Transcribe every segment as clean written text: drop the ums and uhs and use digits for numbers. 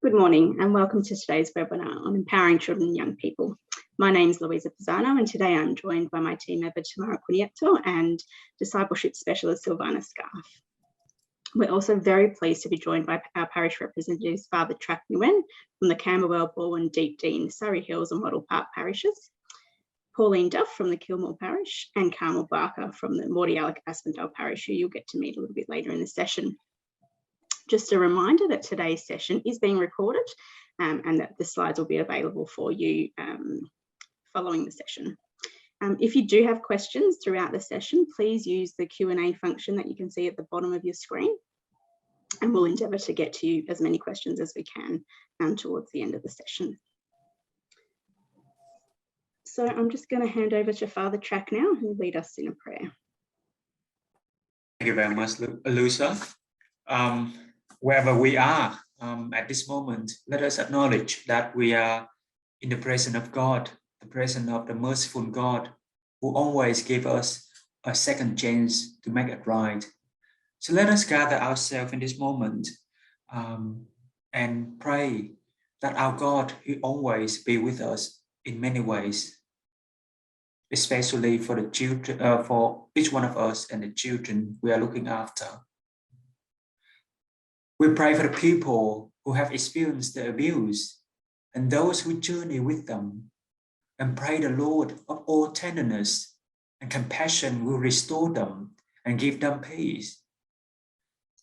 Good morning and welcome to today's webinar on empowering children and young people. My name is Louisa Pisano and today I'm joined by my team member Tamara Cunieto and discipleship specialist Silvana Scarf. We're also very pleased to be joined by our parish representatives, Father Track Nguyen from the Camberwell, Balwyn, Deep Dean, Surrey Hills and Wattle Park parishes, Pauline Duff from the Kilmore parish and Carmel Barker from the Mordialloc Aspendale parish, who you'll get to meet a little bit later in the session. Just a reminder that today's session is being recorded and that the slides will be available for you following the session. If you do have questions throughout the session, please use the Q&A function that you can see at the bottom of your screen, and we'll endeavour to get to you as many questions as we can towards the end of the session. So I'm just going to hand over to Father Track now, who will lead us in a prayer. Thank you very much, Luisa. Wherever we are at this moment, let us acknowledge that we are in the presence of God, the presence of the merciful God, who always gives us a second chance to make it right. So let us gather ourselves in this moment and pray that our God will always be with us in many ways, especially for the children, for each one of us and the children we are looking after. We pray for the people who have experienced the abuse and those who journey with them, and pray the Lord of all tenderness and compassion will restore them and give them peace.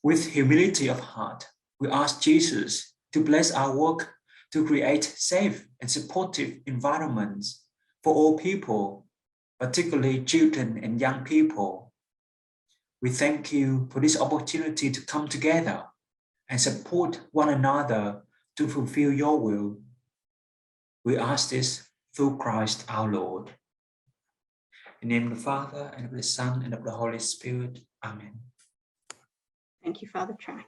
With humility of heart, we ask Jesus to bless our work to create safe and supportive environments for all people, particularly children and young people. We thank you for this opportunity to come together and support one another to fulfill your will. We ask this through Christ our Lord. In the name of the Father, and of the Son, and of the Holy Spirit. Amen. Thank you, Father Track.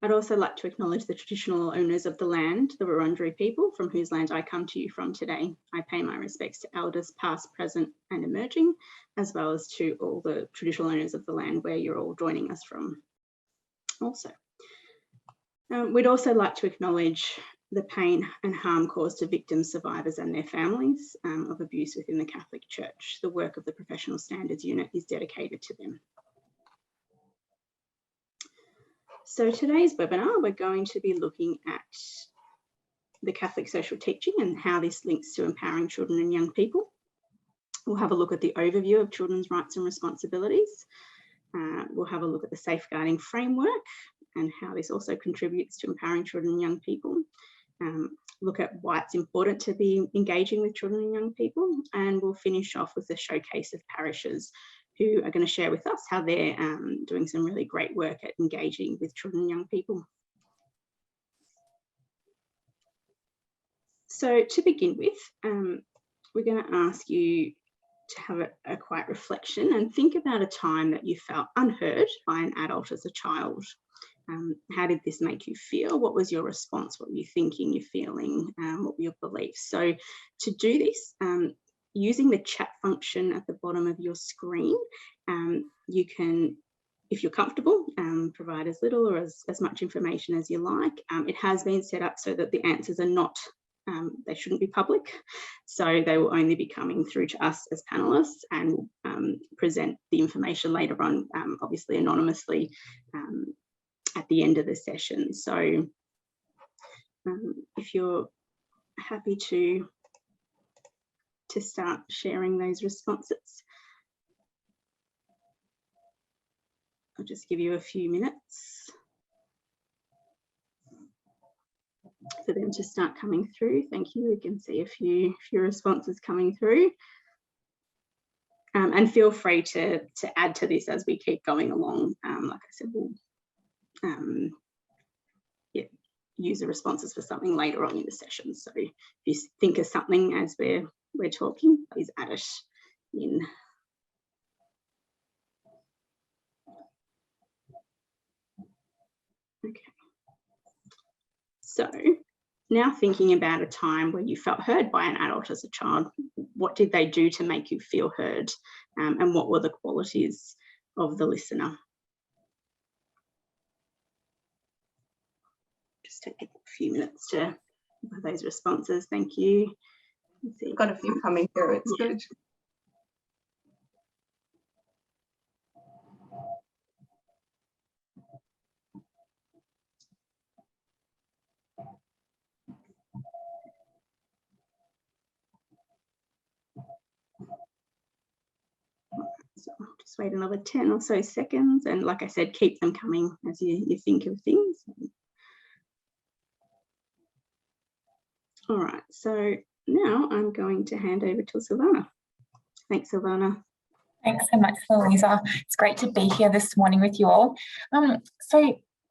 I'd also like to acknowledge the traditional owners of the land, the Wurundjeri people, from whose land I come to you from today. I pay my respects to elders past, present and emerging, as well as to all the traditional owners of the land where you're all joining us from. Also, we'd also like to acknowledge the pain and harm caused to victims, survivors and their families of abuse within the Catholic Church. The work of the Professional Standards Unit is dedicated to them. So today's webinar, we're going to be looking at the Catholic social teaching and how this links to empowering children and young people. We'll have a look at the overview of children's rights and responsibilities. We'll have a look at the safeguarding framework and how this also contributes to empowering children and young people. Look at why it's important to be engaging with children and young people, and we'll finish off with a showcase of parishes who are going to share with us how they're doing some really great work at engaging with children and young people. So to begin with, we're going to ask you to have a quiet reflection and think about a time that you felt unheard by an adult as a child. How did this make you feel? What was your response? What were you thinking, you're feeling? What were your beliefs? So to do this, using the chat function at the bottom of your screen, you can, if you're comfortable, provide as little or as much information as you like. It has been set up so that the answers are not they shouldn't be public, so they will only be coming through to us as panelists, and we'll present the information later on, obviously anonymously, at the end of the session. So if you're happy to start sharing those responses, I'll just give you a few minutes for them to start coming through. Thank you. We can see a few responses coming through. And feel free to add to this as we keep going along. Like I said, we'll use the responses for something later on in the session. So if you think of something as we're talking, please add it in. Okay. So now thinking about a time where you felt heard by an adult as a child, what did they do to make you feel heard? And what were the qualities of the listener? just take a few minutes to give those responses. Thank you. We've got a few coming through. It's good. So I'll just wait another 10 or so seconds, and like I said, keep them coming as you think of things. All right, so now I'm going to hand over to Silvana. Thanks, Silvana. Thanks so much, Louisa. It's great to be here this morning with you all. So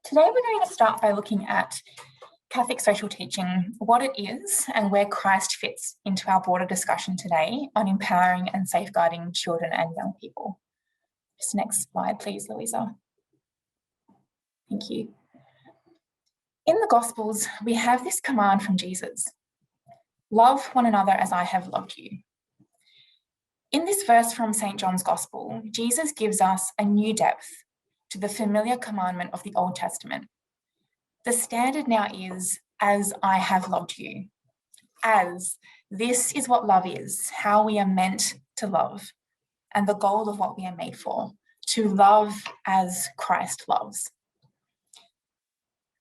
today we're going to start by looking at Catholic social teaching, what it is and where Christ fits into our broader discussion today on empowering and safeguarding children and young people. Just next slide, please, Louisa. Thank you. In the Gospels, we have this command from Jesus: love one another as I have loved you. In this verse from St. John's Gospel, Jesus gives us a new depth to the familiar commandment of the Old Testament. The standard now is, as I have loved you. As, this is what love is, how we are meant to love, and the goal of what we are made for, to love as Christ loves.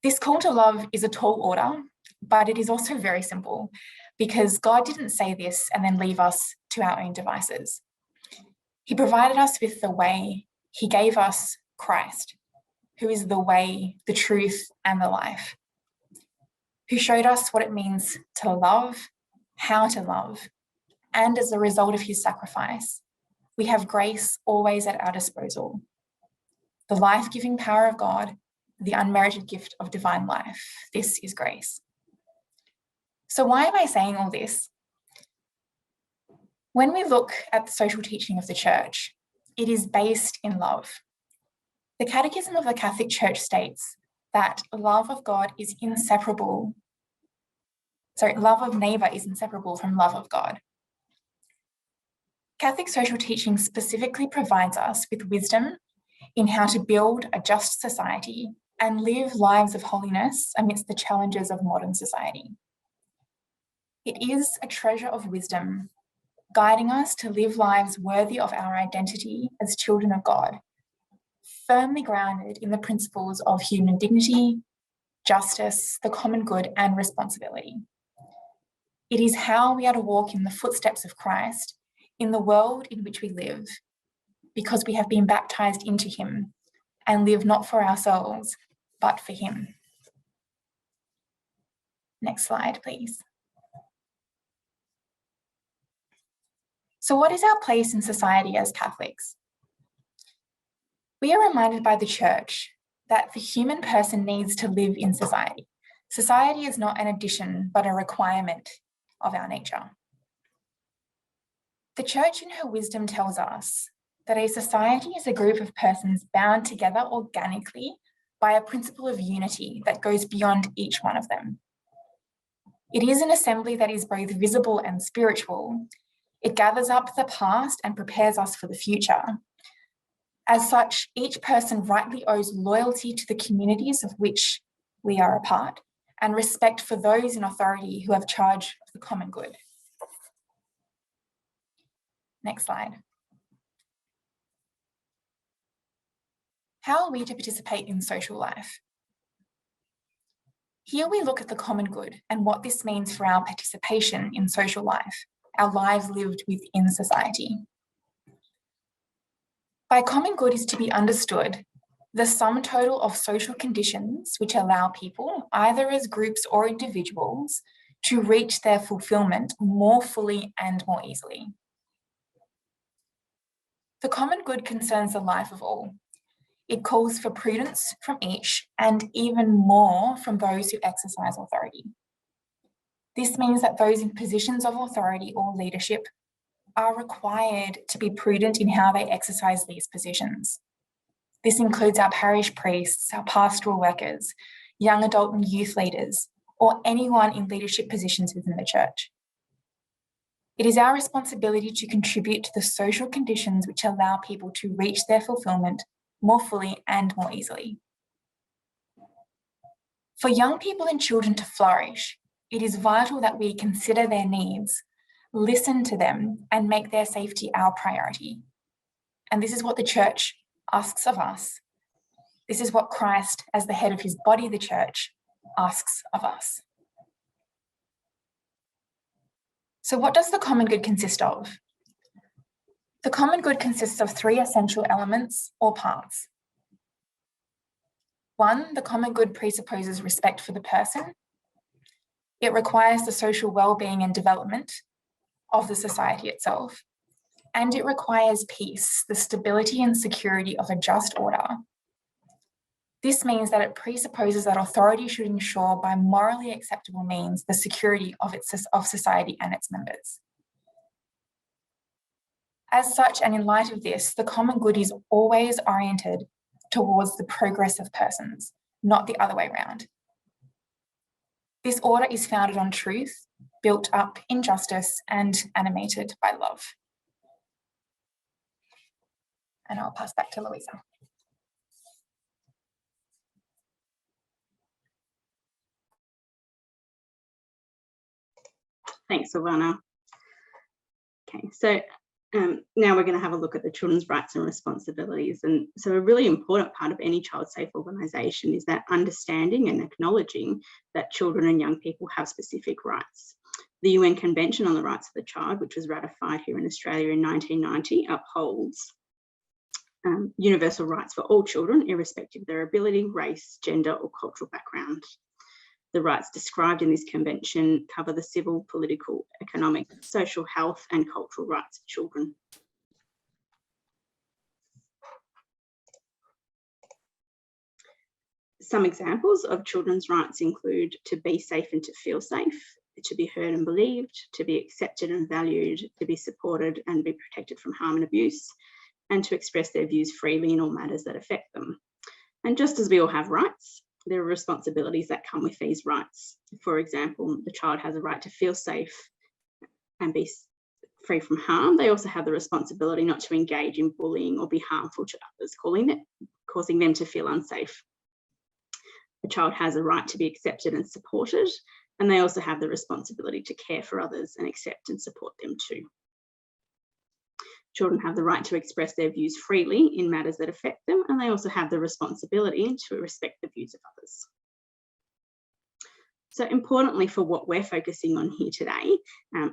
This call to love is a tall order, but it is also very simple, because God didn't say this and then leave us to our own devices. He provided us with the way. He gave us Christ, who is the way, the truth, and the life, who showed us what it means to love, how to love, and as a result of his sacrifice, we have grace always at our disposal. The life-giving power of God, the unmerited gift of divine life. This is grace. So why am I saying all this? When we look at the social teaching of the Church, it is based in love. The Catechism of the Catholic Church states that love of God is inseparable. Love of neighbour is inseparable from love of God. Catholic social teaching specifically provides us with wisdom in how to build a just society and live lives of holiness amidst the challenges of modern society. It is a treasure of wisdom, guiding us to live lives worthy of our identity as children of God, firmly grounded in the principles of human dignity, justice, the common good, and responsibility. It is how we are to walk in the footsteps of Christ in the world in which we live, because we have been baptized into him and live not for ourselves, but for him. Next slide, please. So what is our place in society as Catholics? We are reminded by the Church that the human person needs to live in society. Society is not an addition, but a requirement of our nature. The Church in her wisdom tells us that a society is a group of persons bound together organically by a principle of unity that goes beyond each one of them. It is an assembly that is both visible and spiritual. It gathers up the past and prepares us for the future. As such, each person rightly owes loyalty to the communities of which we are a part and respect for those in authority who have charge of the common good. Next slide. How are we to participate in social life? Here we look at the common good and what this means for our participation in social life, our lives lived within society. By common good is to be understood the sum total of social conditions which allow people, either as groups or individuals, to reach their fulfilment more fully and more easily. The common good concerns the life of all. It calls for prudence from each and even more from those who exercise authority. This means that those in positions of authority or leadership are required to be prudent in how they exercise these positions. This includes our parish priests, our pastoral workers, young adult and youth leaders, or anyone in leadership positions within the Church. It is our responsibility to contribute to the social conditions which allow people to reach their fulfilment more fully and more easily. For young people and children to flourish, it is vital that we consider their needs, listen to them, and make their safety our priority. And this is what the church asks of us. This is what Christ, as the head of his body, the church, asks of us. So what does the common good consist of? The common good consists of three essential elements or parts. One, the common good presupposes respect for the person. It requires the social well-being and development of the society itself. And it requires peace, the stability and security of a just order. This means that it presupposes that authority should ensure by morally acceptable means the security of society and its members. As such, and in light of this, the common good is always oriented towards the progress of persons, not the other way around. This order is founded on truth, built up in justice, and animated by love. And I'll pass back to Louisa. Thanks, Silvana. Okay, so now we're going to have a look at the children's rights and responsibilities. And so a really important part of any child safe organisation is that understanding and acknowledging that children and young people have specific rights. The UN Convention on the Rights of the Child, which was ratified here in Australia in 1990, upholds universal rights for all children, irrespective of their ability, race, gender, or cultural background. The rights described in this convention cover the civil, political, economic, social, health, and cultural rights of children. Some examples of children's rights include to be safe and to feel safe, to be heard and believed, to be accepted and valued, to be supported and be protected from harm and abuse, and to express their views freely in all matters that affect them. And just as we all have rights, there are responsibilities that come with these rights. For example, the child has a right to feel safe and be free from harm. They also have the responsibility not to engage in bullying or be harmful to others, causing them to feel unsafe. The child has a right to be accepted and supported, and they also have the responsibility to care for others and accept and support them too. Children have the right to express their views freely in matters that affect them, and they also have the responsibility to respect the views of others. So importantly for what we're focusing on here today,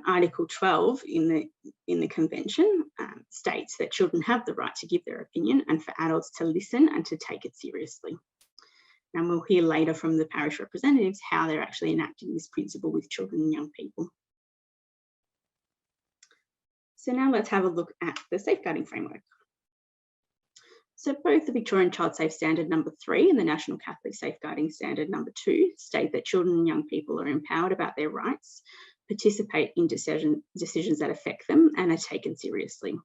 Article 12 in the Convention states that children have the right to give their opinion and for adults to listen and to take it seriously. And we'll hear later from the parish representatives how they're actually enacting this principle with children and young people. So now let's have a look at the safeguarding framework. So both the Victorian Child Safe Standard number 3 and the National Catholic Safeguarding Standard number 2 state that children and young people are empowered about their rights, participate in decisions that affect them, and are taken seriously.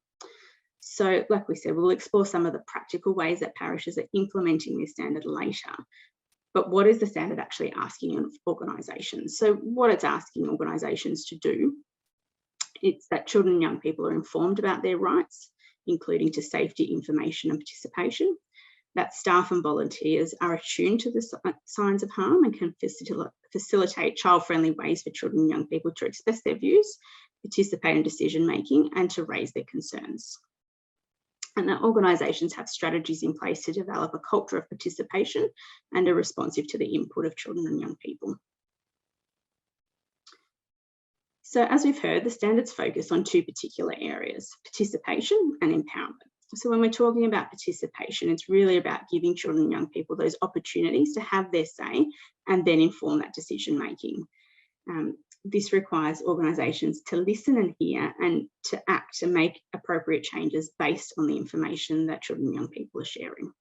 So like we said, we'll explore some of the practical ways that parishes are implementing this standard later. But what is the standard actually asking of organisations? So what it's asking organisations to do, it's that children and young people are informed about their rights, including to safety, information and participation, that staff and volunteers are attuned to the signs of harm and can facilitate child-friendly ways for children and young people to express their views, participate in decision-making and to raise their concerns. And that organisations have strategies in place to develop a culture of participation and are responsive to the input of children and young people. So as we've heard, the standards focus on two particular areas, participation and empowerment. So when we're talking about participation, it's really about giving children and young people those opportunities to have their say and then inform that decision making. This requires organisations to listen and hear and to act and make appropriate changes based on the information that children and young people are sharing.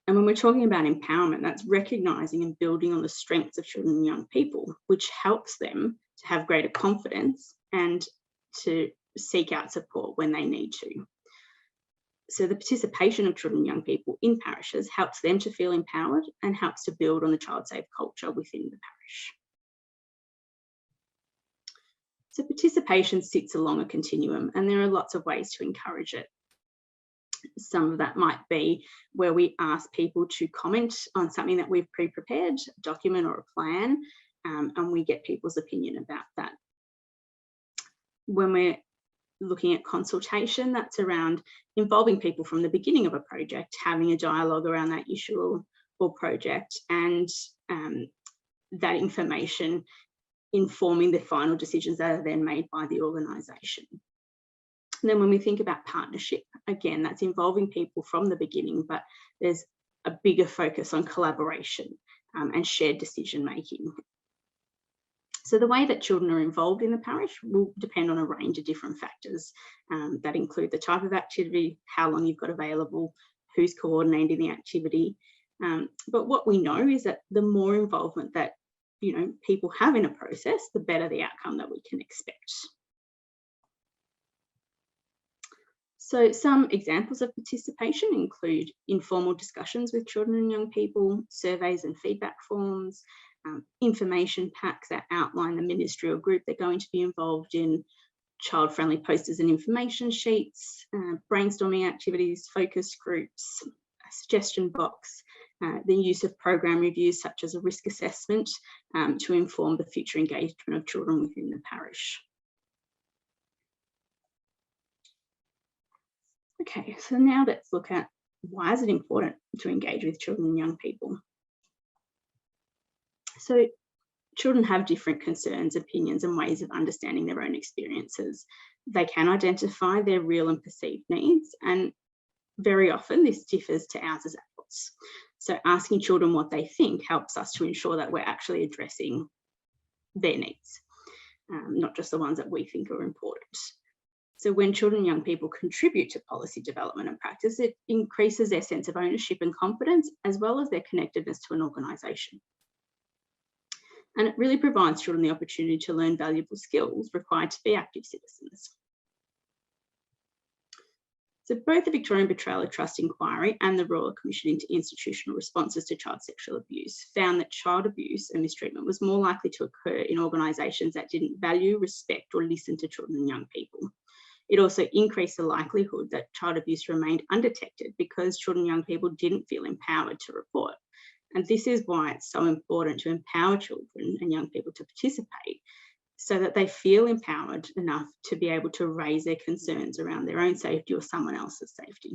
And when we're talking about empowerment, that's recognising and building on the strengths of children and young people, which helps them to have greater confidence and to seek out support when they need to. So the participation of children and young people in parishes helps them to feel empowered and helps to build on the child safe culture within the parish. So participation sits along a continuum and there are lots of ways to encourage it. Some of that might be where we ask people to comment on something that we've pre-prepared, a document or a plan, and we get people's opinion about that. When we're looking at consultation, that's around involving people from the beginning of a project, having a dialogue around that issue or project, and that information informing the final decisions that are then made by the organisation. And then when we think about partnership, again, that's involving people from the beginning, but there's a bigger focus on collaboration and shared decision making. So the way that children are involved in the parish will depend on a range of different factors that include the type of activity, how long you've got available, who's coordinating the activity. But what we know is that the more involvement that people have in a process, the better the outcome that we can expect. So some examples of participation include informal discussions with children and young people, surveys and feedback forms, information packs that outline the ministry or group they're going to be involved in, child-friendly posters and information sheets, brainstorming activities, focus groups, a suggestion box, the use of program reviews such as a risk assessment to inform the future engagement of children within the parish. Okay, so now let's look at why is it important to engage with children and young people. So children have different concerns, opinions and ways of understanding their own experiences. They can identify their real and perceived needs, and very often this differs to ours as adults. So asking children what they think helps us to ensure that we're actually addressing their needs, not just the ones that we think are important. So when children and young people contribute to policy development and practice, it increases their sense of ownership and confidence, as well as their connectedness to an organisation. And it really provides children the opportunity to learn valuable skills required to be active citizens. So both the Victorian Betrayal of Trust Inquiry and the Royal Commission into Institutional Responses to Child Sexual Abuse found that child abuse and mistreatment was more likely to occur in organisations that didn't value, respect or listen to children and young people. It also increased the likelihood that child abuse remained undetected because children and young people didn't feel empowered to report. And this is why it's so important to empower children and young people to participate, so that they feel empowered enough to be able to raise their concerns around their own safety or someone else's safety.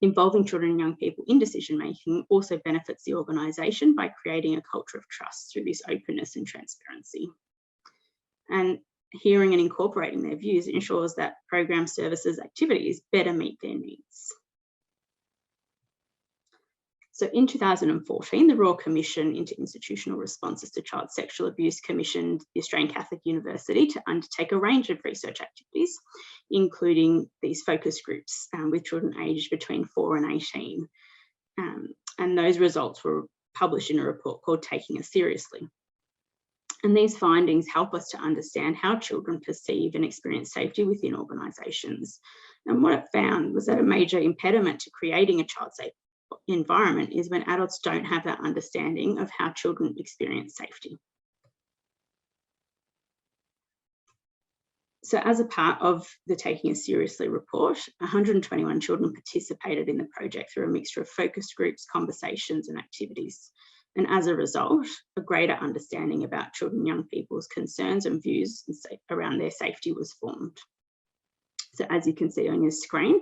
Involving children and young people in decision making also benefits the organisation by creating a culture of trust through this openness and transparency. And hearing and incorporating their views ensures that program services activities better meet their needs. So in 2014, the Royal Commission into Institutional Responses to Child Sexual Abuse commissioned the Australian Catholic University to undertake a range of research activities, including these focus groups with children aged between 4 and 18. And those results were published in a report called Taking Us Seriously. And these findings help us to understand how children perceive and experience safety within organisations. And what it found was that a major impediment to creating a child-safe environment is when adults don't have that understanding of how children experience safety. So as a part of the Taking Us Seriously report, 121 children participated in the project through a mixture of focus groups, conversations and activities. And as a result, a greater understanding about children and young people's concerns and views around their safety was formed. So as you can see on your screen,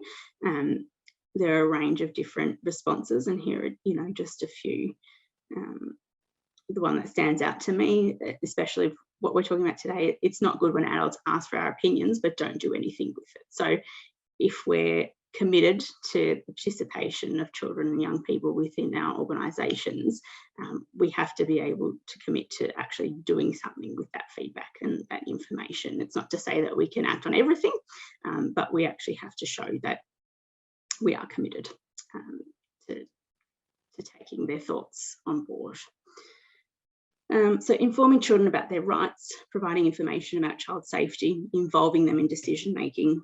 there are a range of different responses, and here are, just a few. The one that stands out to me, especially what we're talking about today, it's not good when adults ask for our opinions but don't do anything with it. So if we're committed to the participation of children and young people within our organisations, we have to be able to commit to actually doing something with that feedback and that information. It's not to say that we can act on everything, but we actually have to show that we are committed to taking their thoughts on board. So informing children about their rights, providing information about child safety, involving them in decision making,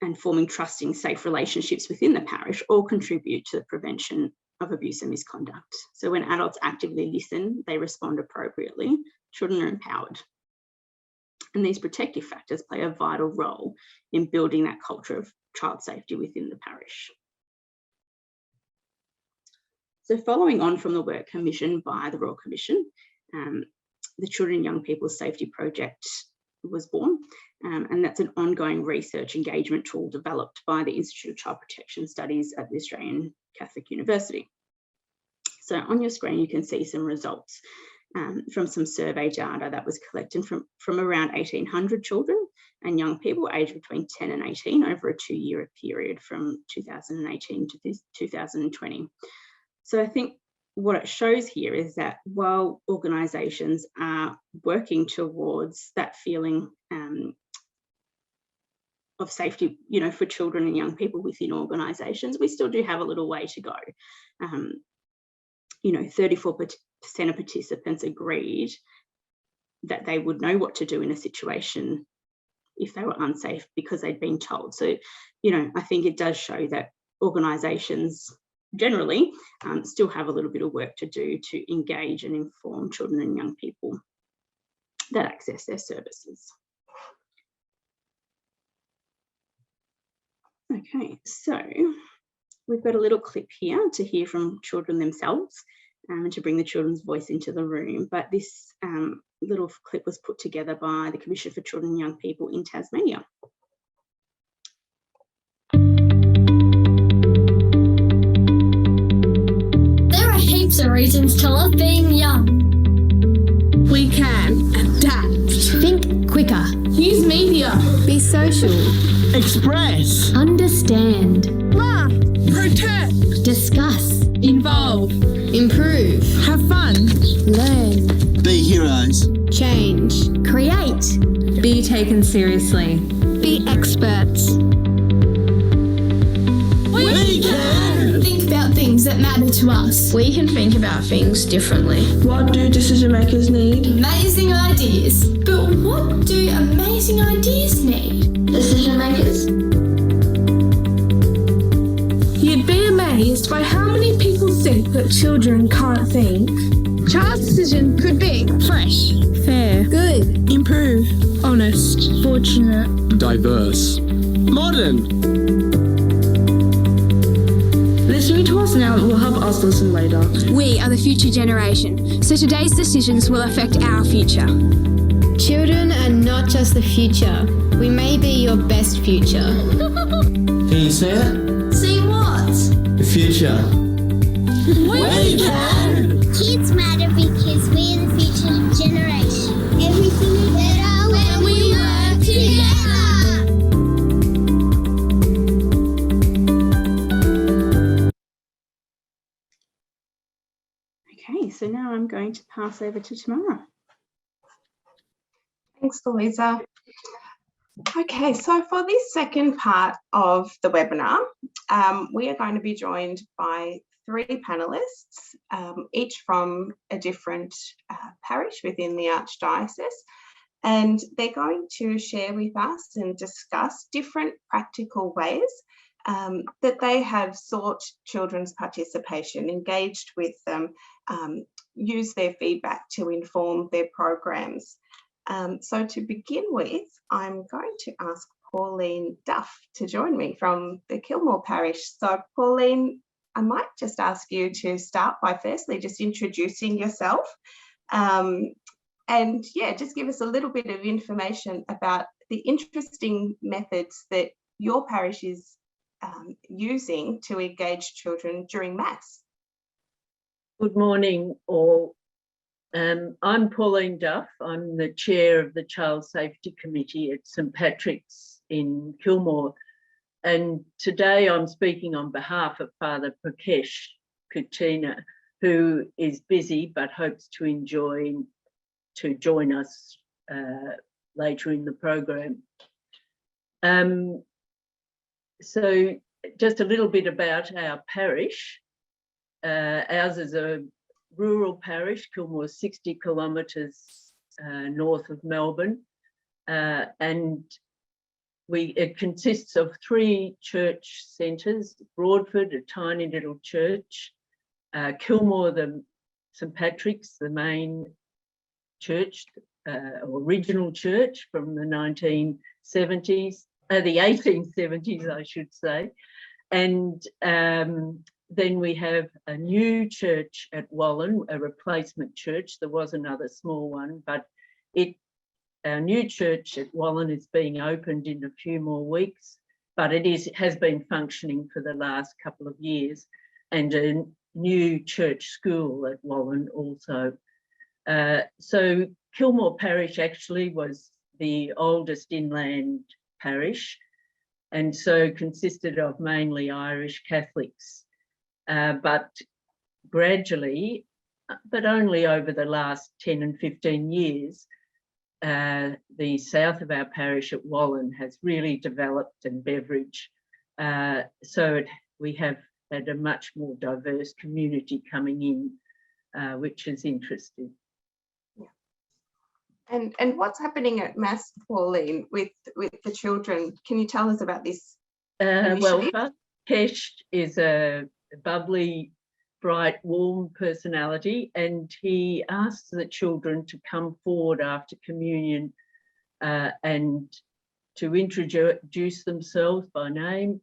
and forming trusting, safe relationships within the parish all contribute to the prevention of abuse and misconduct. So when adults actively listen, they respond appropriately, children are empowered. And these protective factors play a vital role in building that culture of child safety within the parish. So following on from the work commissioned by the Royal Commission, the Children and Young People's Safety Project was born, and that's an ongoing research engagement tool developed by the Institute of Child Protection Studies at the Australian Catholic University. So on your screen, you can see some results from some survey data that was collected from around 1,800 children and young people aged between 10 and 18 over a 2-year period from 2018 to 2020. So I think what it shows here is that while organisations are working towards that feeling of safety, you know, for children and young people within organisations, we still do have a little way to go. You know, 34% of participants agreed that they would know what to do in a situation if they were unsafe because they'd been told. So, you know, I think it does show that organisations generally still have a little bit of work to do to engage and inform children and young people that access their services. Okay, so we've got a little clip here to hear from children themselves and to bring the children's voice into the room. But this little clip was put together by the Commission for Children and Young People in Tasmania. There are heaps of reasons to love being young. We can adapt. Think quicker. Use media. Be social. Express. Understand. Laugh. Protect. Discuss. Involve. Improve. Have fun. Learn. Be heroes. Change. Create. Be taken seriously. Be experts. We can. Think about things that matter to us. We can think about things differently. What do decision makers need? Amazing ideas. But what do amazing ideas need? Decision makers. You'd be amazed by how many people think that children can't think. Child's decision could be fresh, fair, Good. improve, honest, fortunate, Diverse. Modern. Listening to us now will help us listen later. We are the future generation, so today's decisions will affect our future. Children are not just the future. We may be your best future. Can you see it? See what? The future. We can. Kids matter because we're the future generation. Everything is better when we work together. Okay, so now I'm going to pass over to Tamara. Thanks, Louisa. Okay, so for this second part of the webinar, we are going to be joined by 3 panellists, each from a different parish within the Archdiocese, and they're going to share with us and discuss different practical ways that they have sought children's participation, engaged with them, use their feedback to inform their programs. So to begin with, I'm going to ask Pauline Duff to join me from the Kilmore Parish. So Pauline, I might just ask you to start by firstly just introducing yourself and yeah, just give us a little bit of information about the interesting methods that your parish is using to engage children during Mass. Good morning, all. I'm Pauline Duff. I'm the chair of the Child Safety Committee at St Patrick's in Kilmore. And today I'm speaking on behalf of Father Prakash Katina, who is busy but hopes to join us later in the program. So just a little bit about our parish. Ours is a rural parish. Kilmore is 60 kilometres north of Melbourne, and it consists of 3 church centres: Broadford, a tiny little church, Kilmore, the St Patrick's, the main church, original church from the 1970s, the 1870s, I should say. And then we have a new church at Wallen, a replacement church. There was another small one, but our new church at Wallen is being opened in a few more weeks, but it has been functioning for the last couple of years, and a new church school at Wallen also. So Kilmore Parish actually was the oldest inland parish, and so consisted of mainly Irish Catholics. But gradually, but only over the last 10 and 15 years, the south of our parish at Wallen has really developed, and Beveridge. So we have had a much more diverse community coming in, which is interesting. Yeah. And what's happening at Mass, Pauline, with the children? Can you tell us about this? Well, Kesh is a bubbly, bright, warm personality, and he asks the children to come forward after communion and to introduce themselves by name,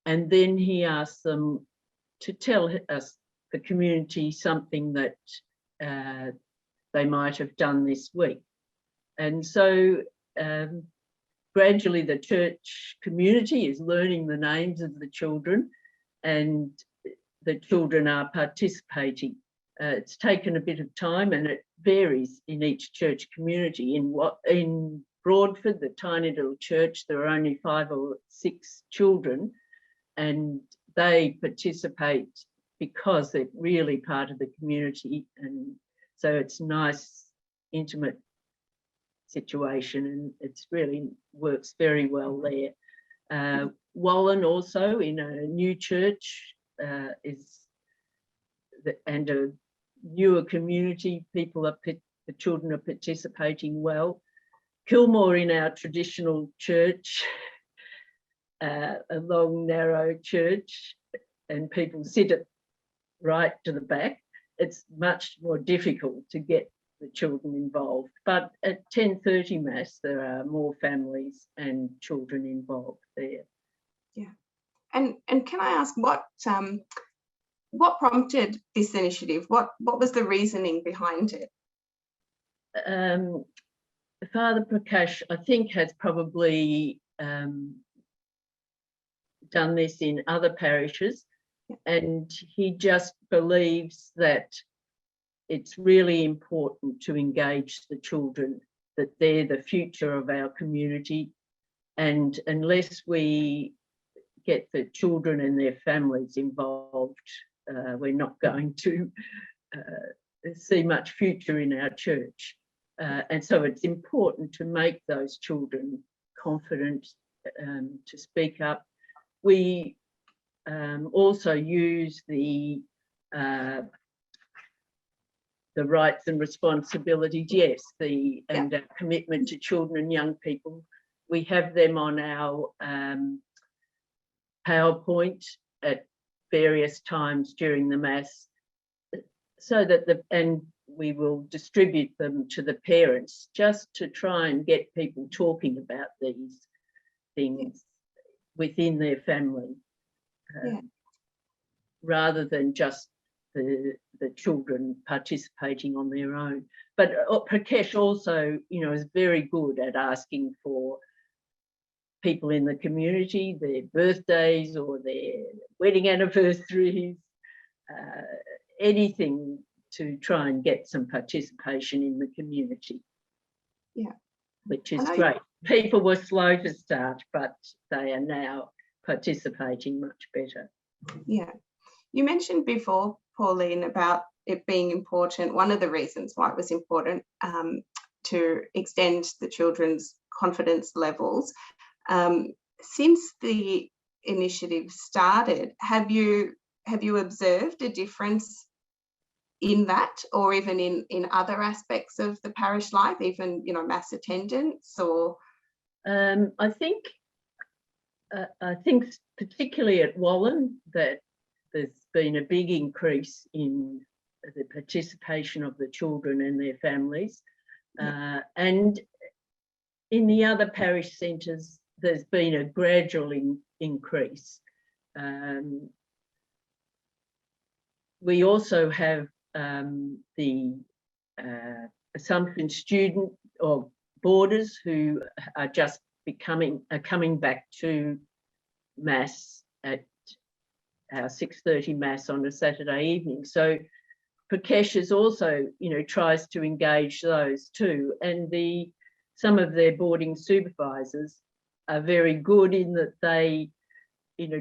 and then he asks them to tell us, the community, something that they might have done this week. And so gradually the church community is learning the names of the children, and the children are participating. It's taken a bit of time, and it varies in each church community. In Broadford, the tiny little church, there are only 5 or 6 children, and they participate because they're really part of the community, and so it's a nice, intimate situation, and it's really works very well there. Wallen also, in a new church, and a newer community, the children are participating well. Kilmore, in our traditional church, a long, narrow church, and people sit right to the back. It's much more difficult to get the children involved. But at 10:30 Mass, there are more families and children involved there. Yeah. And can I ask what prompted this initiative? What was the reasoning behind it? Father Prakash, I think, has probably done this in other parishes, and he just believes that it's really important to engage the children, that they're the future of our community, and unless we get the children and their families involved, we're not going to see much future in our church. And so it's important to make those children confident to speak up. We also use the rights and responsibilities, yes, and our commitment to children and young people. We have them on our PowerPoint at various times during the Mass, so that and we will distribute them to the parents, just to try and get people talking about these things within their family, rather than just the children participating on their own. But Prakash also, is very good at asking for people in the community, their birthdays or their wedding anniversaries, anything to try and get some participation in the community. Yeah. Which is great. People were slow to start, but they are now participating much better. Yeah. You mentioned before, Pauline, about it being important, one of the reasons why it was important to extend the children's confidence levels. Since the initiative started, have you observed a difference in that, or even in other aspects of the parish life, even Mass attendance? Or I think particularly at Wallen that there's been a big increase in the participation of the children and their families. And in the other parish centres, there's been a gradual increase. We also have the Assumption student or boarders who are just coming back to Mass at our 6:30 Mass on a Saturday evening. So Prakash is also, tries to engage those too. And some of their boarding supervisors are very good in that they,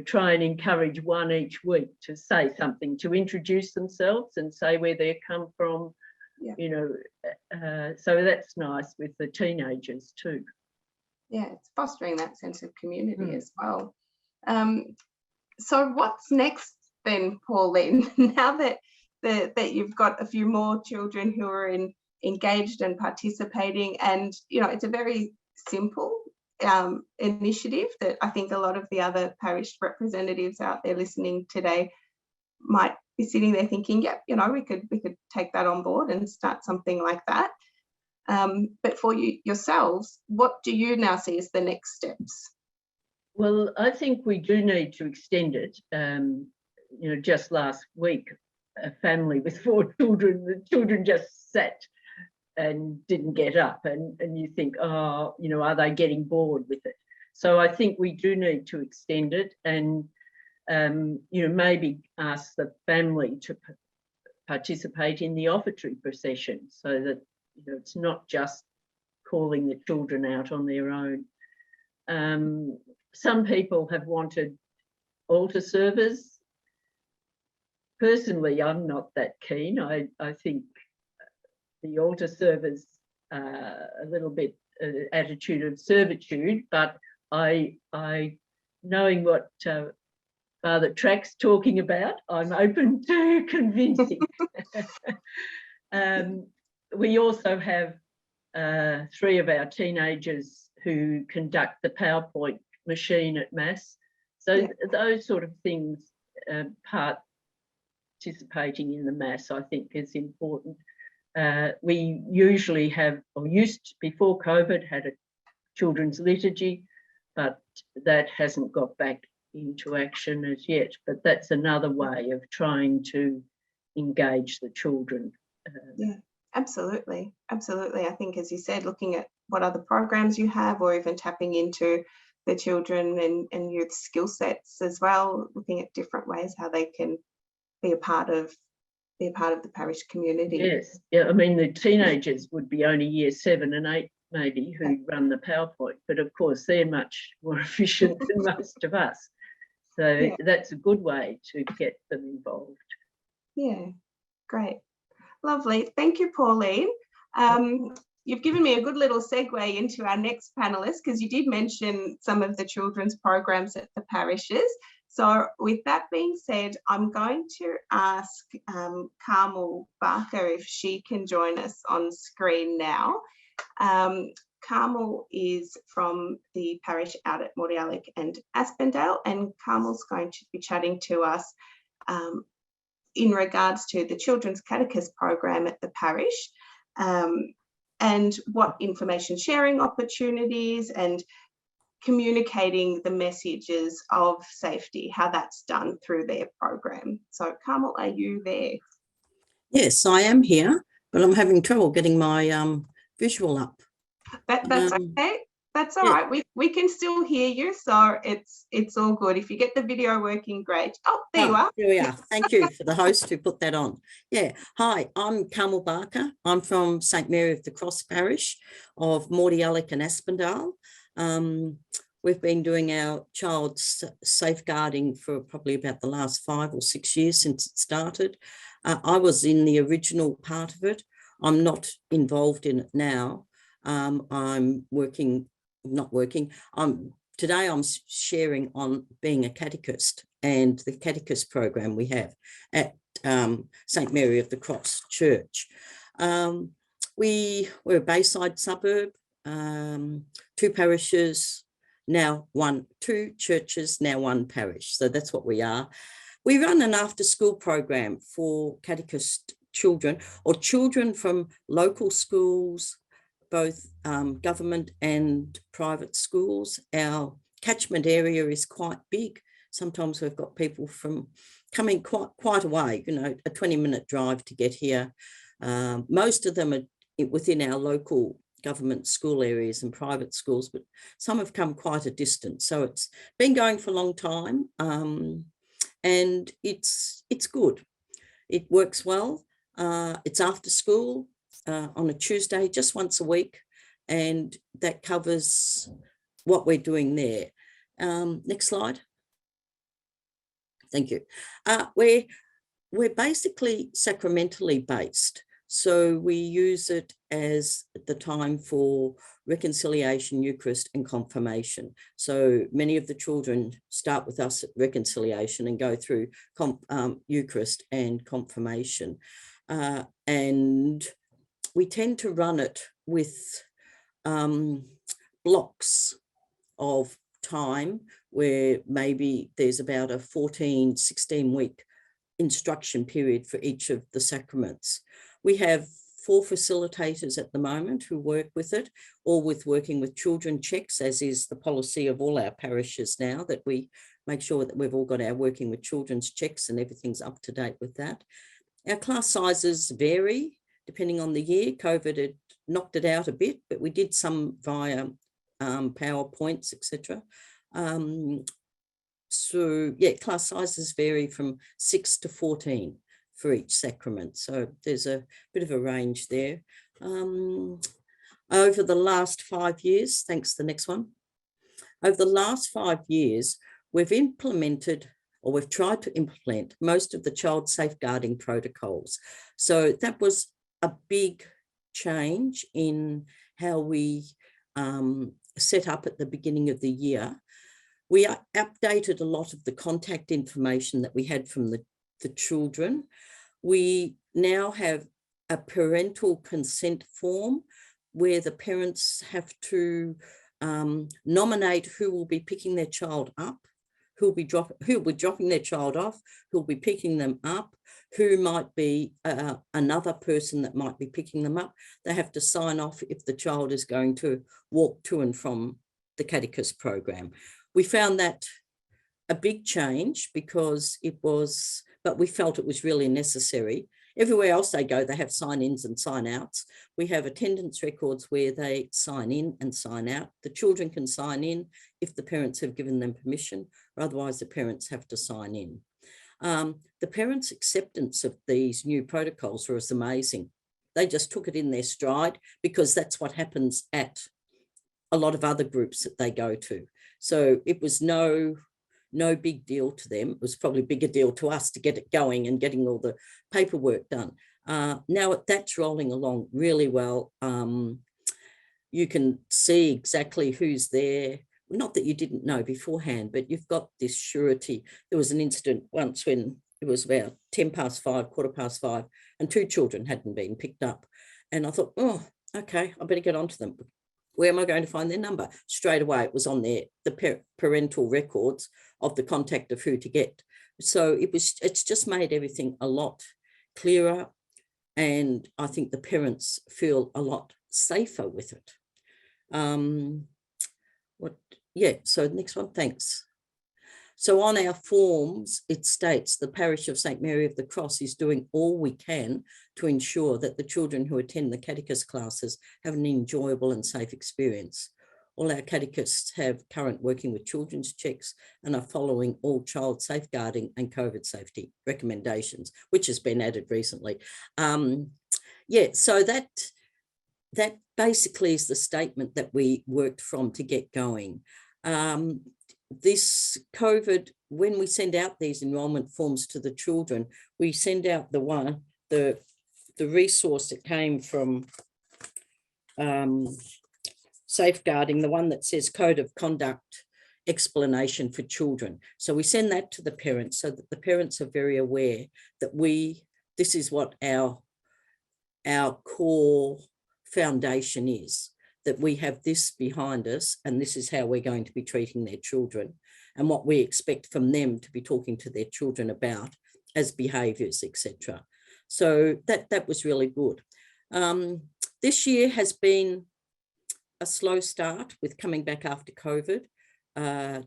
try and encourage one each week to say something, to introduce themselves and say where they come from, so that's nice with the teenagers too. Yeah, it's fostering that sense of community as well. So what's next then, Pauline? Now that you've got a few more children who are engaged and participating, and it's a very simple initiative that I think a lot of the other parish representatives out there listening today might be sitting there thinking, yep, we could take that on board and start something like that. But for you yourselves, what do you now see as the next steps? Well, I think we do need to extend it. Just last week, a family with 4 children, the children just sat and didn't get up, and you think, are they getting bored with it? So I think we do need to extend it, and maybe ask the family to participate in the offertory procession, so that it's not just calling the children out on their own. Some people have wanted altar servers. Personally, I'm not that keen. I think the altar servers are a little bit attitude of servitude, but I knowing what Father Track's talking about, I'm open to convincing. We also have 3 of our teenagers who conduct the PowerPoint machine at Mass. So those sort of things, participating in the Mass, I think is important. We usually have, or used before COVID, had a children's liturgy, but that hasn't got back into action as yet. But that's another way of trying to engage the children. Yeah, absolutely. Absolutely. I think, as you said, looking at what other programs you have, or even tapping into the children and youth skill sets as well, looking at different ways how they can be a part of the parish community. Yes, yeah. I mean, the teenagers would be only year 7 and 8 maybe who run the PowerPoint, but of course they're much more efficient than most of us. So that's a good way to get them involved. Yeah, great. Lovely. Thank you, Pauline. You've given me a good little segue into our next panelist, because you did mention some of the children's programs at the parishes. So with that being said, I'm going to ask Carmel Barker if she can join us on screen now. Carmel is from the parish out at Mordialloc and Aspendale, and Carmel's going to be chatting to us in regards to the Children's Catechist program at the parish, and what information sharing opportunities and communicating the messages of safety, how that's done through their program. So Carmel, are you there? Yes, I am here, but I'm having trouble getting my visual up. That's okay. That's all right. We can still hear you, so it's all good. If you get the video working, great. Oh, there you are. Here we are. Thank you for the host who put that on. Yeah. Hi, I'm Carmel Barker. I'm from St Mary of the Cross Parish of Mordialloc and Aspendale. We've been doing our child safeguarding for probably about the last 5 or 6 years since it started. I was in the original part of it. I'm not involved in it now. I'm today I'm sharing on being a catechist and the catechist program we have at St Mary of the Cross Church. We're a Bayside suburb, 2 parishes, now 2 churches, now 1 parish. So that's what we are. We run an after-school program for catechist children, or children from local schools, both government and private schools. Our catchment area is quite big. Sometimes we've got people from coming quite a way, you know, a 20-minute drive to get here. Most of them are within our local government school areas and private schools, but some have come quite a distance. So it's been going for a long time, and it's good. It works well. It's after school on a Tuesday, just once a week, and that covers what we're doing there. Next slide. Thank you. We're basically sacramentally based. So we use it as the time for reconciliation, Eucharist and confirmation. So many of the children start with us at reconciliation and go through Eucharist and confirmation. And we tend to run it with blocks of time where maybe there's about a 14, 16 week instruction period for each of the sacraments. We have 4 facilitators at the moment who work with it, all with working with children checks, as is the policy of all our parishes now, that we make sure that we've all got our working with children's checks and everything's up to date with that. Our class sizes vary depending on the year. COVID had knocked it out a bit, but we did some via PowerPoints, etc. So yeah, class sizes vary from 6 to 14 for each sacrament. So there's a bit of a range there. Over the last 5 years, thanks, the next one. Over the last 5 years, we've implemented, or we've tried to implement, most of the child safeguarding protocols. So that was a big change in how we set up at the beginning of the year. We updated a lot of the contact information that we had from the children. We now have a parental consent form where the parents have to nominate who will be picking their child up, who will be dropping their child off, who will be picking them up, who might be another person that might be picking them up. They have to sign off if the child is going to walk to and from the catechist program. We found that a big change because it was, but we felt it was really necessary. Everywhere else they go, they have sign-ins and sign-outs. We have attendance records where they sign in and sign out. The children can sign in if the parents have given them permission, or otherwise the parents have to sign in. The parents' acceptance of these new protocols was amazing. They just took it in their stride because that's what happens at a lot of other groups that they go to. So it was no big deal to them. It was probably a bigger deal to us to get it going and getting all the paperwork done. Now that's rolling along really well. You can see exactly who's there. Not that you didn't know beforehand, but you've got this surety. There was an incident once when it was about 5:10, 5:15, and 2 children hadn't been picked up. And I thought, oh, okay, I better get onto them. Where am I going to find their number? Straight away, it was on the parental records of the contact of who to get. So it's just made everything a lot clearer. And I think the parents feel a lot safer with it. So next one, thanks. So on our forms, it states the parish of St. Mary of the Cross is doing all we can to ensure that the children who attend the catechist classes have an enjoyable and safe experience. All our catechists have current working with children's checks and are following all child safeguarding and COVID safety recommendations, which has been added recently. So that basically is the statement that we worked from to get going. This COVID, when we send out these enrolment forms to the children, we send out the resource that came from safeguarding, the one that says Code of Conduct explanation for children. So we send that to the parents so that the parents are very aware that this is what our core foundation is, that we have this behind us and this is how we're going to be treating their children and what we expect from them to be talking to their children about as behaviours, etc. So that was really good. This year has been a slow start with coming back after COVID.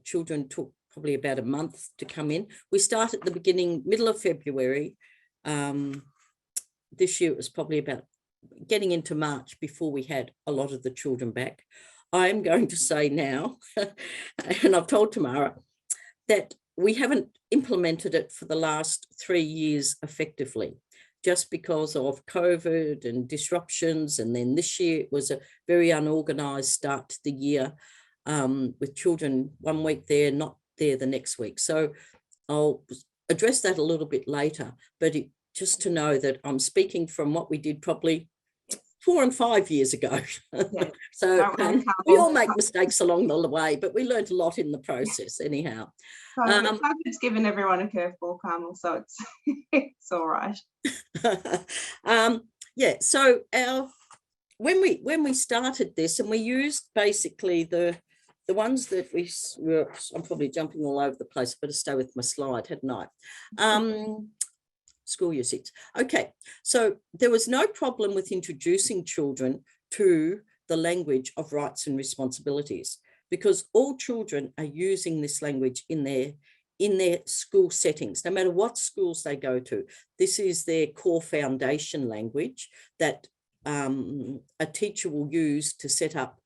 Children took probably about a month to come in. We started at the beginning, middle of February. This year it was probably about getting into March before we had a lot of the children back. I'm going to say now, and I've told Tamara, that we haven't implemented it for the last 3 years effectively, just because of COVID and disruptions. And then this year it was a very unorganised start to the year, with children 1 week there, not there the next week. So I'll address that a little bit later, but just to know that I'm speaking from what we did probably 4 and 5 years ago. Yeah. So we all make mistakes along the way, but we learned a lot in the process anyhow. So COVID's given everyone a curveball, Carmel, so it's it's all right. Yeah, so when we started this, and we used basically the ones that I'm probably jumping all over the place, better stay with my slide, hadn't I? School usage. Okay, so there was no problem with introducing children to the language of rights and responsibilities, because all children are using this language in their school settings, no matter what schools they go to. This is their core foundation language that a teacher will use to set up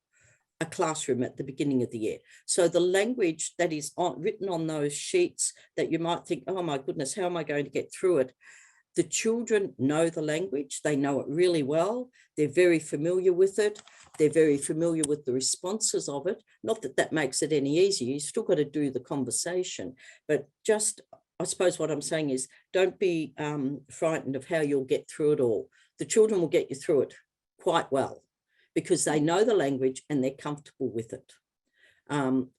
a classroom at the beginning of the year. So the language that is written on those sheets that you might think, oh my goodness, how am I going to get through it? The children know the language, they know it really well, they're very familiar with it, they're very familiar with the responses of it. Not that that makes it any easier, you've still got to do the conversation, but just, I suppose what I'm saying is, don't be frightened of how you'll get through it all. The children will get you through it quite well, because they know the language and they're comfortable with it.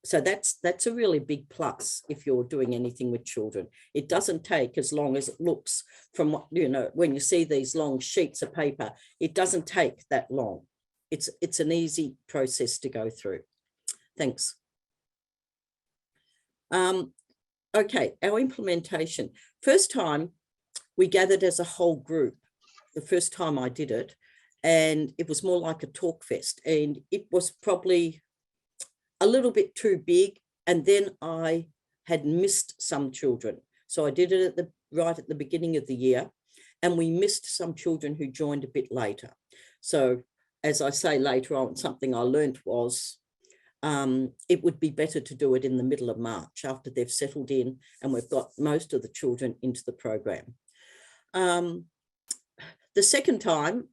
So that's a really big plus if you're doing anything with children. It doesn't take as long as it looks from what, when you see these long sheets of paper, it doesn't take that long. It's an easy process to go through. Thanks. Okay, our implementation. First time we gathered as a whole group, the first time I did it, and it was more like a talk fest, and it was probably a little bit too big, and then I had missed some children. So I did it right at the beginning of the year, and we missed some children who joined a bit later. So as I say later on, something I learned was it would be better to do it in the middle of March after they've settled in and we've got most of the children into the program. The second time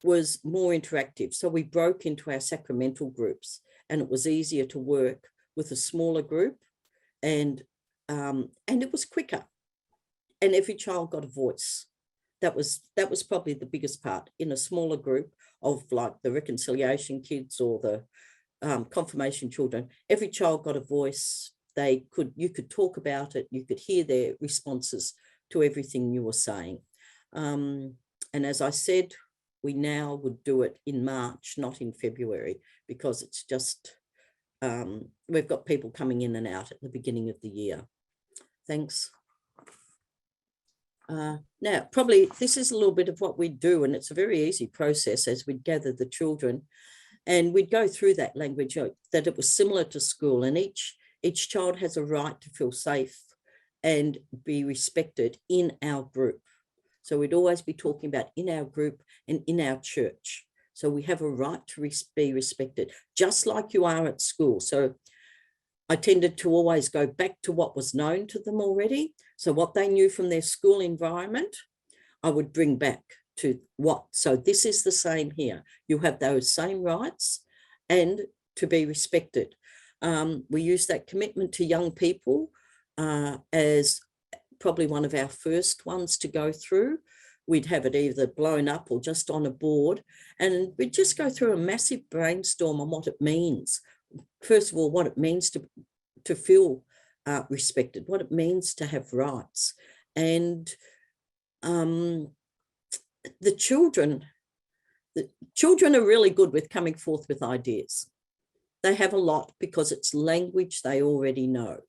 was more interactive. So we broke into our sacramental groups, and it was easier to work with a smaller group, and it was quicker, and every child got a voice. That was probably the biggest part. In a smaller group of like the reconciliation kids or the confirmation children, every child got a voice. You could talk about it, you could hear their responses to everything you were saying. And as I said, we now would do it in March, not in February, because it's just, we've got people coming in and out at the beginning of the year. Thanks. Now, probably this is a little bit of what we do, and it's a very easy process as we'd gather the children and we'd go through that language, that it was similar to school, and each child has a right to feel safe and be respected in our group. So we'd always be talking about in our group and in our church. So we have a right to be respected, just like you are at school. So I tended to always go back to what was known to them already. So what they knew from their school environment, I would bring back to what. So this is the same here. You have those same rights and to be respected. We use that commitment to young people as probably one of our first ones to go through. We'd have it either blown up or just on a board, and we'd just go through a massive brainstorm on what it means. First of all, what it means to feel respected, what it means to have rights. And the children are really good with coming forth with ideas. They have a lot because it's language they already know.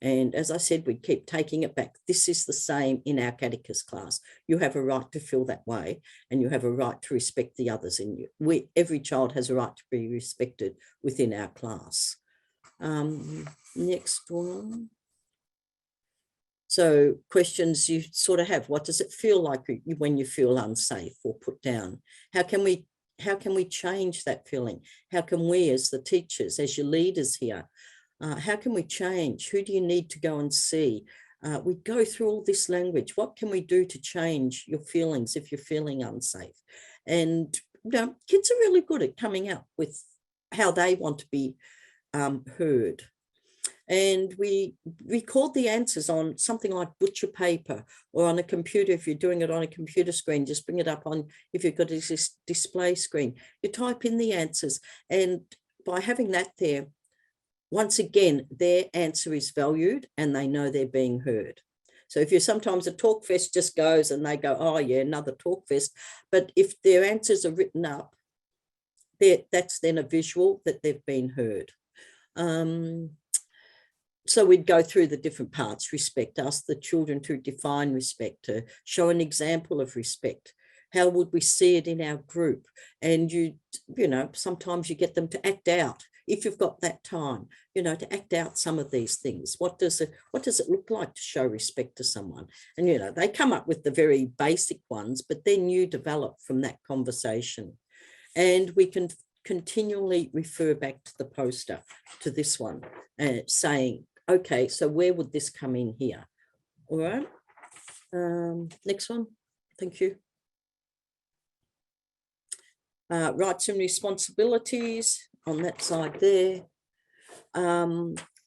And as I said, we keep taking it back. This is the same in our catechist class. You have a right to feel that way, and you have a right to respect the others in you. Every child has a right to be respected within our class. Next one. So questions you sort of have: what does it feel like when you feel unsafe or put down? How can we change that feeling? How can we, as the teachers, as your leaders here, how can we change? Who do you need to go and see? We go through all this language. What can we do to change your feelings if you're feeling unsafe? And kids are really good at coming up with how they want to be heard. And we record the answers on something like butcher paper or on a computer. If you're doing it on a computer screen, just bring it up on, if you've got a display screen, you type in the answers. And by having that there, once again, their answer is valued and they know they're being heard. So if you're sometimes a talk fest just goes and they go, oh yeah, another talk fest. But if their answers are written up, that's then a visual that they've been heard. So we'd go through the different parts: respect, ask the children to define respect, to show an example of respect. How would we see it in our group? And you know, sometimes you get them to act out, if you've got that time, you know, to act out some of these things. What does it look like to show respect to someone? And, you know, they come up with the very basic ones, but then you develop from that conversation. And we can continually refer back to the poster, to this one, saying, okay, so where would this come in here? All right. Next one. Thank you. Rights and responsibilities on that side there.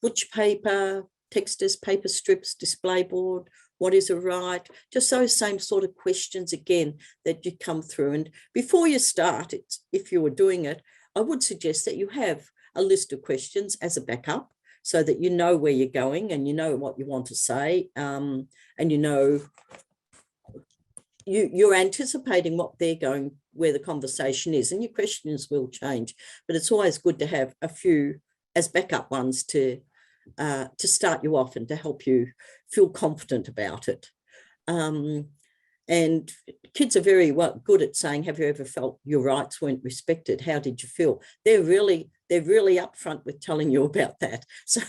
Butch paper, texters, paper strips, display board, what is a right? Just those same sort of questions again that you come through. And before you start, if you were doing it, I would suggest that you have a list of questions as a backup, so that you know where you're going and you know what you want to say, and you know you're anticipating what they're going, where the conversation is, and your questions will change. But it's always good to have a few as backup ones to start you off and to help you feel confident about it. And kids are very good at saying, have you ever felt your rights weren't respected? How did you feel? They're really upfront with telling you about that. So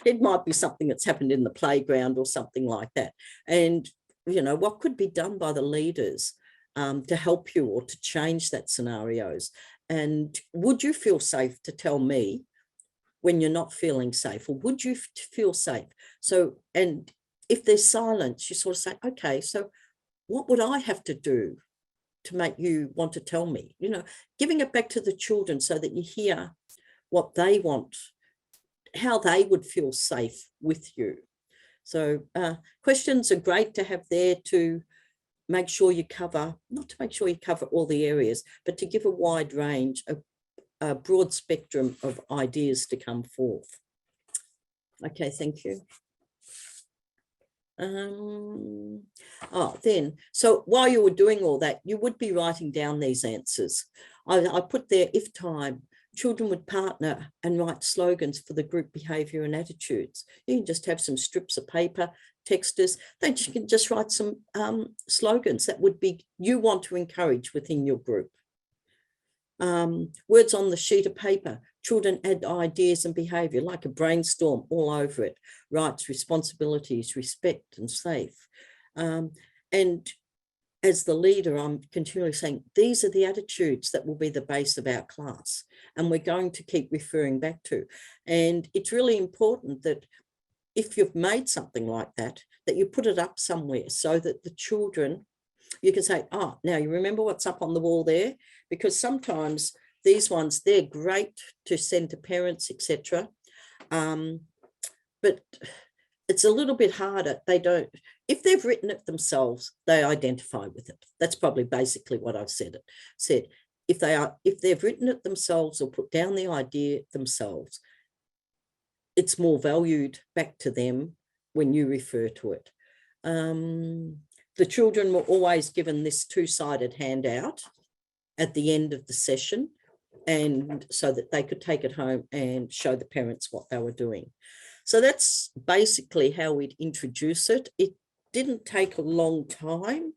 it might be something that's happened in the playground or something like that. And, you know, what could be done by the leaders to help you or to change that scenarios? And would you feel safe to tell me when you're not feeling safe, or would you feel safe? So, and if there's silence, you sort of say, okay, so what would I have to do to make you want to tell me? You know, giving it back to the children so that you hear what they want, how they would feel safe with you. So questions are great to have there to make sure you cover, not to make sure you cover all the areas, but to give a wide range, a broad spectrum of ideas to come forth. Okay, thank you. So while you were doing all that, you would be writing down these answers. I put there, if time, children would partner and write slogans for the group behaviour and attitudes. You can just have some strips of paper, texters, then you can just write some slogans that would be you want to encourage within your group. Words on the sheet of paper, children add ideas and behaviour, like a brainstorm all over it. Rights, responsibilities, respect and safe. And as the leader, I'm continually saying, these are the attitudes that will be the base of our class, and we're going to keep referring back to. And it's really important that if you've made something like that, that you put it up somewhere so that the children, you can say, oh, now you remember what's up on the wall there? Because sometimes these ones, they're great to send to parents, etc. But it's a little bit harder. They don't, if they've written it themselves, they identify with it. That's probably basically what I've said. If they've written it themselves or put down the idea themselves, it's more valued back to them when you refer to it. The children were always given this two-sided handout at the end of the session, and so that they could take it home and show the parents what they were doing. So that's basically how we'd introduce it. It didn't take a long time.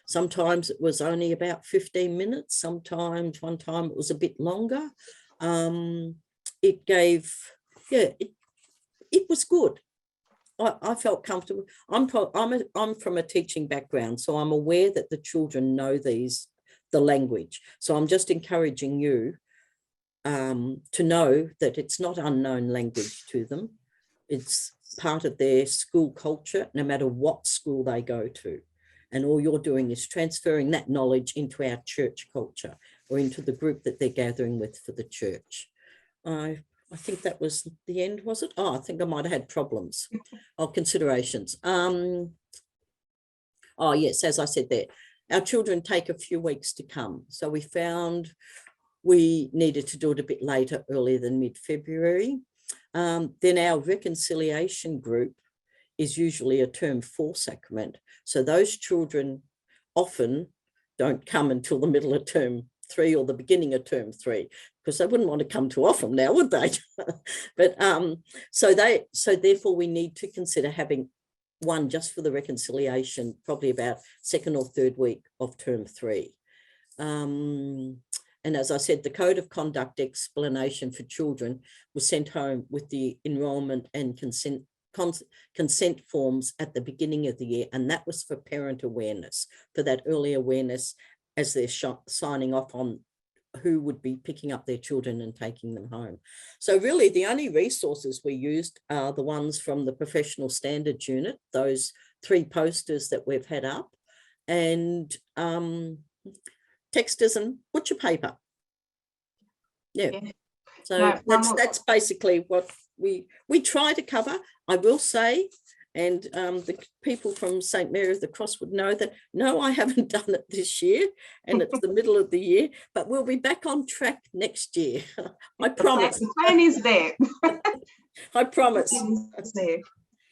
Sometimes it was only about 15 minutes. Sometimes one time it was a bit longer. It gave, yeah, it was good. I felt comfortable. I'm from a teaching background, so I'm aware that the children know the language. So I'm just encouraging you to know that it's not unknown language to them. It's part of their school culture, no matter what school they go to. And all you're doing is transferring that knowledge into our church culture or into the group that they're gathering with for the church. I think that was the end, was it? Oh, I think I might have had problems or considerations. Oh, yes, as I said there, our children take a few weeks to come. So we found we needed to do it a bit later, earlier than mid-February. Then our reconciliation group is usually a term 4 sacrament. So those children often don't come until the middle of term 3 or the beginning of term 3, because they wouldn't want to come too often now, would they? But so therefore we need to consider having one just for the reconciliation, probably about 2nd or 3rd week of term 3. And as I said, the code of conduct explanation for children was sent home with the enrolment and consent forms at the beginning of the year, and that was for parent awareness, for that early awareness as they're signing off on who would be picking up their children and taking them home. So really the only resources we used are the ones from the Professional Standards Unit, those 3 posters that we've had up, and texters and butcher paper. Yeah. So that's basically what we try to cover. I will say, and the people from St. Mary of the Cross would know that, no, I haven't done it this year, and it's the middle of the year, but we'll be back on track next year. I promise. The plan is there. I promise.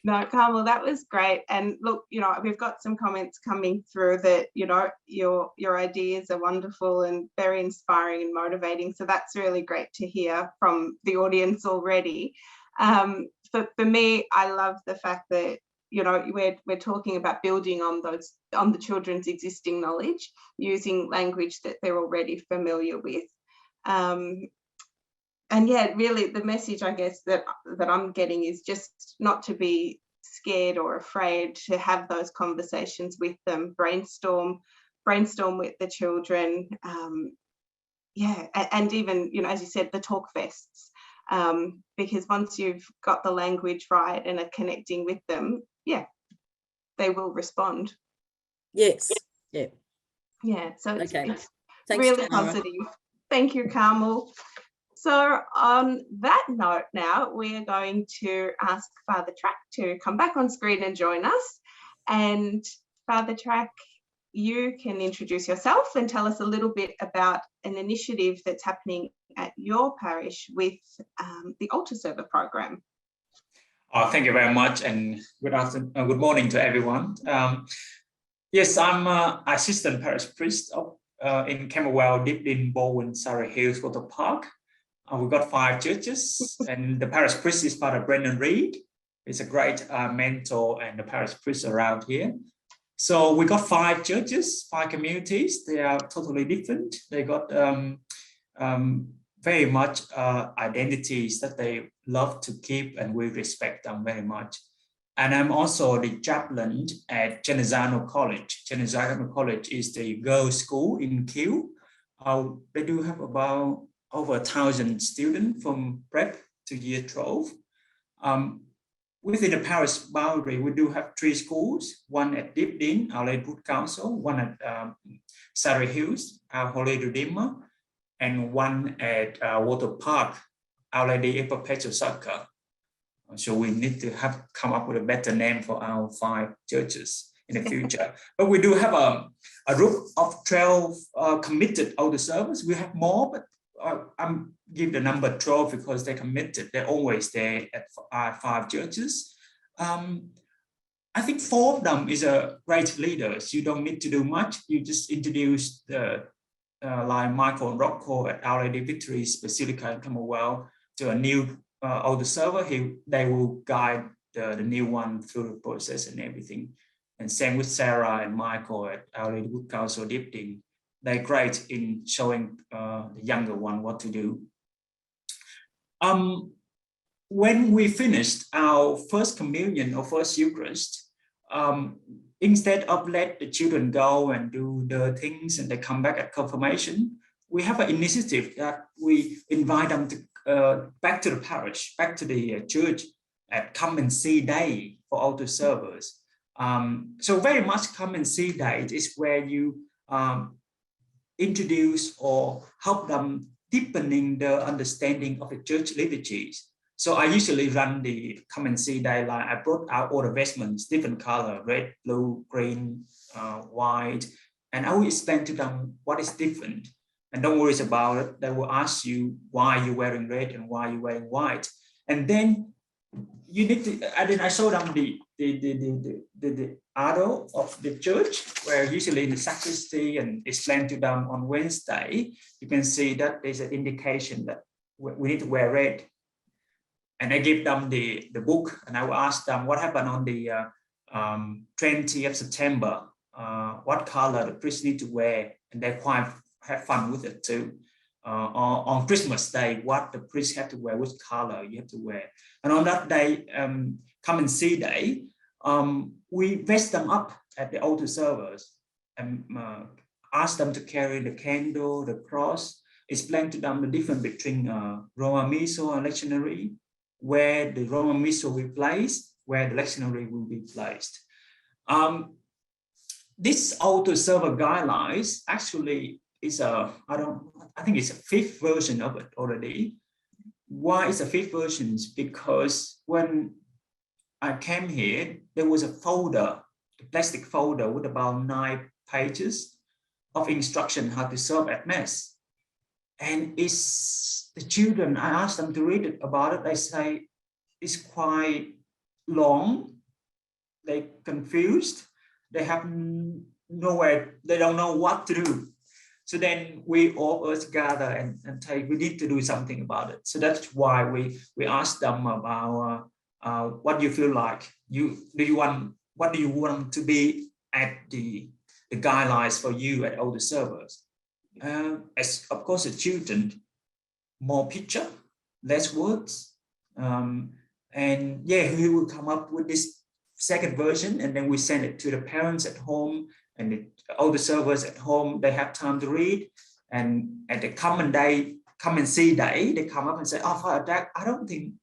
No, Carmel, that was great. And look, you know, we've got some comments coming through that, you know, your ideas are wonderful and very inspiring and motivating. So that's really great to hear from the audience already. For me, I love the fact that, you know, we're talking about building on the children's existing knowledge, using language that they're already familiar with. And yeah, really the message, I guess, that I'm getting is just not to be scared or afraid to have those conversations with them, brainstorm with the children. Yeah, and even, you know, as you said, the talk fests. Because once you've got the language right and are connecting with them, yeah, they will respond. Yes. Yeah. Yeah. So it's Thanks, really Tara. positive. Thank you, Carmel. So on that note now, we are going to ask Father Track to come back on screen and join us. And Father Track, you can introduce yourself and tell us a little bit about an initiative that's happening at your parish with the altar server program. Thank you very much, and good morning to everyone. Yes, I'm assistant parish priest in Camberwell, Dibdin, Bowen, Surrey Hills, Water Park. We've got 5 churches, and the parish priest is Father Brendan Reed. He's a great mentor and the parish priest around here. So we got 5 churches, 5 communities. They are totally different. They got very much identities that they love to keep, and we respect them very much. And I'm also the chaplain at Genesano College. Genesano College is the girls' school in Kew. They do have about over 1,000 students from prep to year 12. Within the parish boundary, we do have 3 schools, one at Dibdin, Our Lady Wood Council, one at Surrey Hills, Our Holy Redeemer, and one at Water Park, Our Lady of Perpetual Succor. So we need to come up with a better name for our 5 churches in the future. But we do have a group of 12 committed altar servers. We have more, but I'm give the number 12 because they're committed. They're always there at our 5 churches. I think 4 of them is a great leaders. You don't need to do much. You just introduce the like Michael and Rocco at Our Lady Victory's Basilica in Camberwell to a new older server, they will guide the new one through the process and everything. And same with Sarah and Michael at Our Lady Good Counsel Dipting. They're great in showing the younger one what to do. When we finished our first communion or first Eucharist, instead of let the children go and do the things and they come back at confirmation, we have an initiative that we invite them to back to the parish, back to the church at Come and See Day for altar servers. So very much Come and See Day is where you introduce or help them deepening the understanding of the church liturgies. So I usually run the Come and See Day, like I brought out all the vestments, different color, red, blue, green, white, and I will explain to them what is different. And don't worry about it. They will ask you why you're wearing red and why you're wearing white. And then you need to, and then I show them the adult of the church, where usually in the sacristy, and explain to them on Wednesday, you can see that there's an indication that we need to wear red. And I give them the book, and I will ask them what happened on the 20th of September, what color the priest need to wear, and they quite have fun with it too. On Christmas Day, what the priest have to wear, which color you have to wear. And on that day, Come and See Day, we vest them up at the altar servers and ask them to carry the candle, the cross, explain to them the difference between Roman Missal and lectionary, where the Roman Missal will be placed, where the lectionary will be placed. This altar server guidelines actually is I think it's a 5th version of it already. Why is a 5th version? Because when I came here, there was a folder, a plastic folder with about 9 pages of instruction how to serve at Mass. And it's the children, I asked them to read it about it. They say it's quite long. They're confused. They have nowhere, they don't know what to do. So then we all us gather and say we need to do something about it. So that's why we asked them about what do you feel like? What do you want to be at the guidelines for you at older servers? As of course the children, more picture, less words, and yeah, we will come up with this 2nd version, and then we send it to the parents at home and the older servers at home. They have time to read, and at the Come and See Day, they come up and say, "Oh, Father Jack, I don't think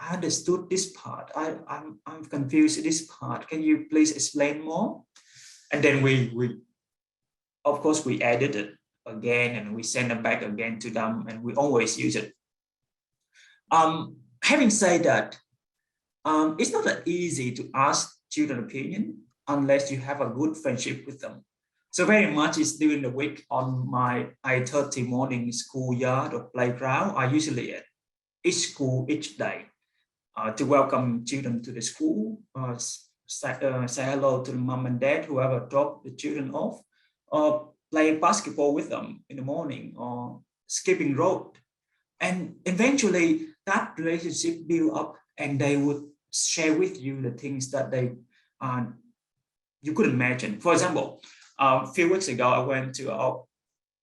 I understood this part. I'm confused with this part. Can you please explain more?" And then we of course we edit it again and we send them back again to them, and we always use it. Having said that, it's not that easy to ask children opinion unless you have a good friendship with them. So very much is during the week on my 8:30 morning schoolyard or playground. I usually at each school each day to welcome children to the school, say hello to the mom and dad, whoever dropped the children off, or play basketball with them in the morning or skipping rope. And eventually that relationship build up, and they would share with you the things that they you couldn't imagine. For example, a few weeks ago, I went to our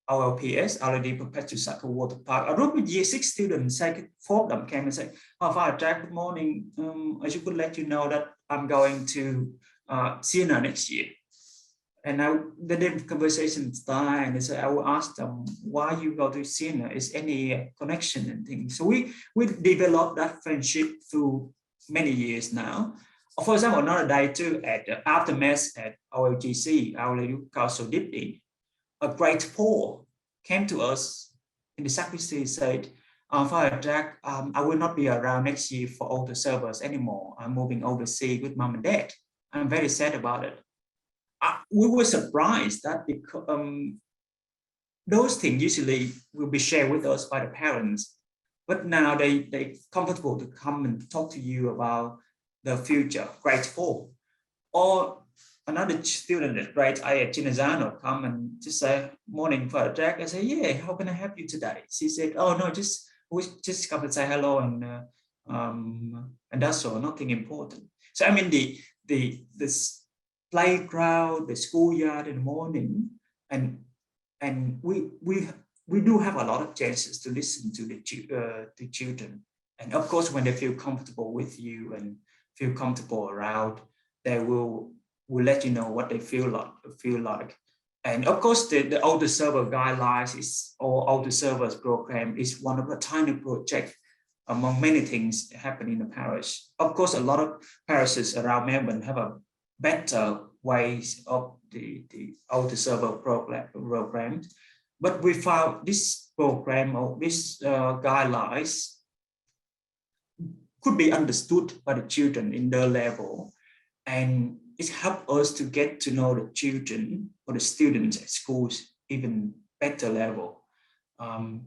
LPS, Our Lady Perpetual Sacred Water Park. A group of year 6 students, 4 of them came and said, "Oh, Father Jack, good morning. I should let you know that I'm going to Siena next year." And now the conversation started, and they said, I will ask them why you go to Siena. Is any connection and things? So we developed that friendship through many years now. For example, another day too, at after Mass at OLGC, Our Lady Counsel Dipting, a grade 4 came to us in the sacristy, said, "Father Jack, I will not be around next year for altar servers anymore. I'm moving overseas with mom and dad. I'm very sad about it." We were surprised that because those things usually will be shared with us by the parents, but now they're comfortable to come and talk to you about the future, grade 4. Or another student at grade 8 at Chinazano come and just say, "Morning, Father Jack." I say, "Yeah, how can I help you today?" She said, "Oh no, we just come and say hello and and that's all, nothing important. So I mean this playground, the schoolyard in the morning, and we do have a lot of chances to listen to the children, and of course when they feel comfortable with you and feel comfortable around, they will let you know what they feel like. And of course the older server guidelines or older servers program is one of a tiny project among many things happening in the parish. Of course, a lot of parishes around Melbourne have a better ways of the older server programs, but we found this program or this guidelines could be understood by the children in their level, and it helped us to get to know the children or the students at schools even better level.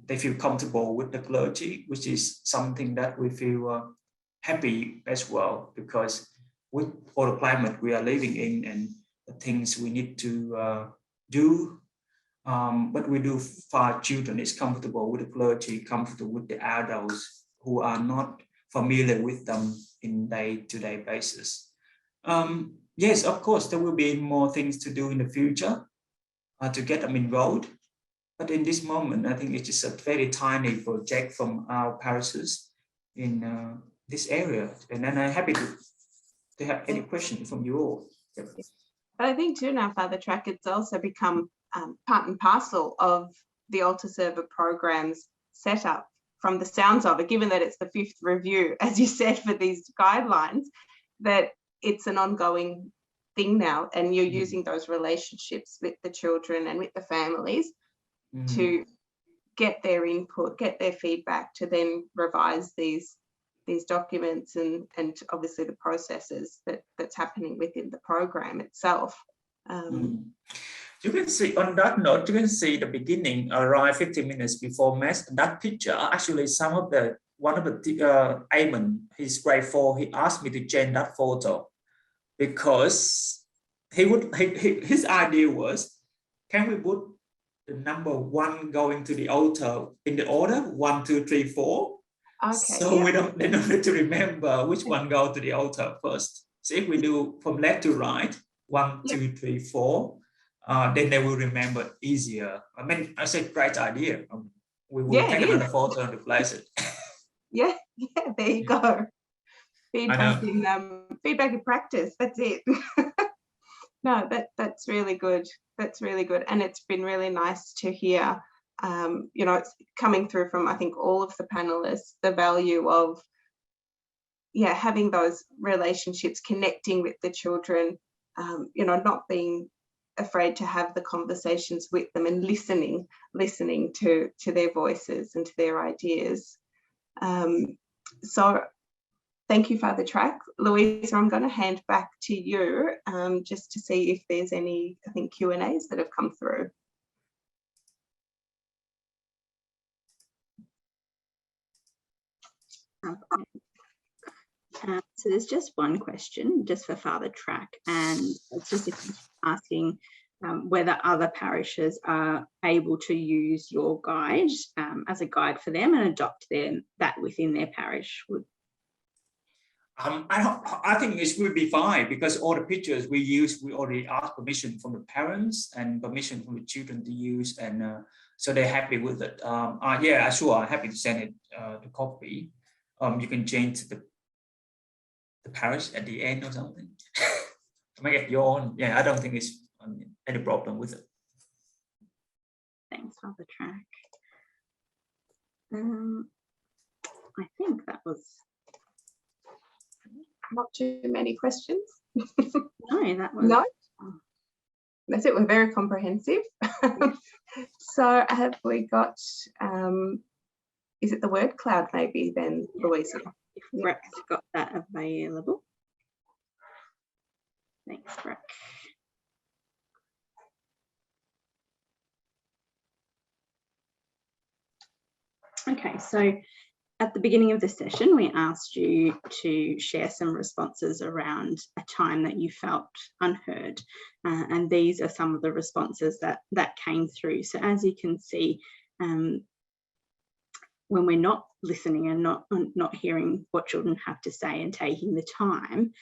They feel comfortable with the clergy, which is something that we feel happy as well, because with all the climate we are living in and the things we need to do, what we do for our children is comfortable with the clergy, comfortable with the adults who are not familiar with them in day-to-day basis. Yes, of course, there will be more things to do in the future to get them enrolled. But in this moment, I think it's just a very tiny project from our parishes in this area. And then I'm happy to have any questions from you all. Yep. But I think too now, Father Track, it's also become part and parcel of the altar server programs set up from the sounds of it, given that it's the 5th review, as you said, for these guidelines, that it's an ongoing thing now, and you're using those relationships with the children and with the families to get their input, get their feedback, to then revise these documents and obviously the processes that's happening within the program itself. You can see on that note, you can see the beginning around 15 minutes before Mass. That picture, actually, one of the Amon, he's grade 4, he asked me to change that photo because his idea was, can we put the number 1 going to the altar in the order 1, 2, 3, 4? Okay, so they don't need to remember which one go to the altar first. So if we do from left to right, 1, 2, 3, 4, then they will remember easier. I mean, I said great idea. We will take another photo and replace it. Yeah, there you go. Feedback in practice. That's it. No, that's really good. That's really good, and it's been really nice to hear. It's coming through from, I think, all of the panelists, the value of having those relationships, connecting with the children, not being afraid to have the conversations with them and listening to their voices and to their ideas. So thank you, Father Track. Louisa, I'm going to hand back to you just to see if there's any, I think, Q&As that have come through. So there's just one question just for Father Track, and it's just asking whether other parishes are able to use your guide as a guide for them and adopt that within their parish. I think it will be fine, because all the pictures we already asked permission from the parents and permission from the children to use, and so they're happy with it. Yeah, sure, I'm happy to send it the copy. You can change the parish at the end or something. Make it your own. Yeah, I don't think it's any problem with it. Thanks, Father Track. I think that was not too many questions. No, that was no. That's it. We're very comprehensive. So have we got? Is it the word cloud? Maybe then, Louisa. If Breck's got that available. Thanks, Breck. Okay, so at the beginning of the session, we asked you to share some responses around a time that you felt unheard. And these are some of the responses that came through. So as you can see, when we're not listening and not hearing what children have to say and taking the time,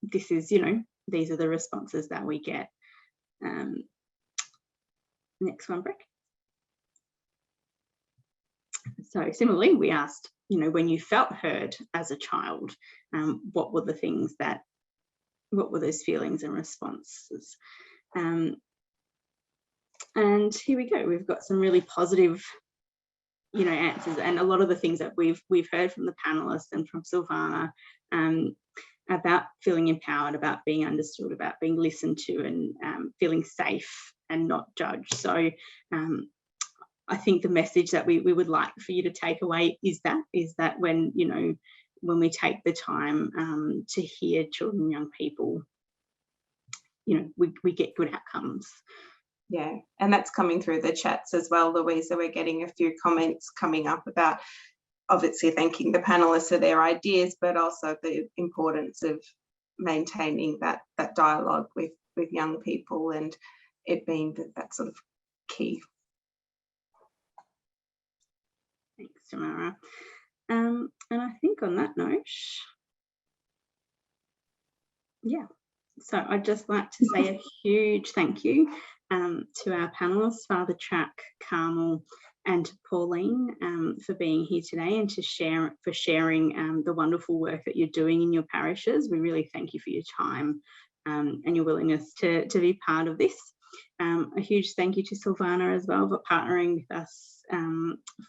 this is, these are the responses that we get. Next one, Brick. So similarly, we asked, when you felt heard as a child, what were those feelings and responses? And here we go. We've got some really positive, answers, and a lot of the things that we've heard from the panelists and from Silvana about feeling empowered, about being understood, about being listened to, and feeling safe and not judged. So I think the message that we would like for you to take away is that when we take the time to hear children and young people, we get good outcomes. Yeah, and that's coming through the chats as well, Louisa. We're getting a few comments coming up about obviously thanking the panelists for their ideas, but also the importance of maintaining that dialogue with young people, and it being that sort of key. Thanks, Tamara. And I think on that note, yeah, so I'd just like to say a huge thank you to our panelists, Father Chuck, Carmel, and to Pauline for being here today and for sharing the wonderful work that you're doing in your parishes. We really thank you for your time and your willingness to be part of this. A huge thank you to Silvana as well for partnering with us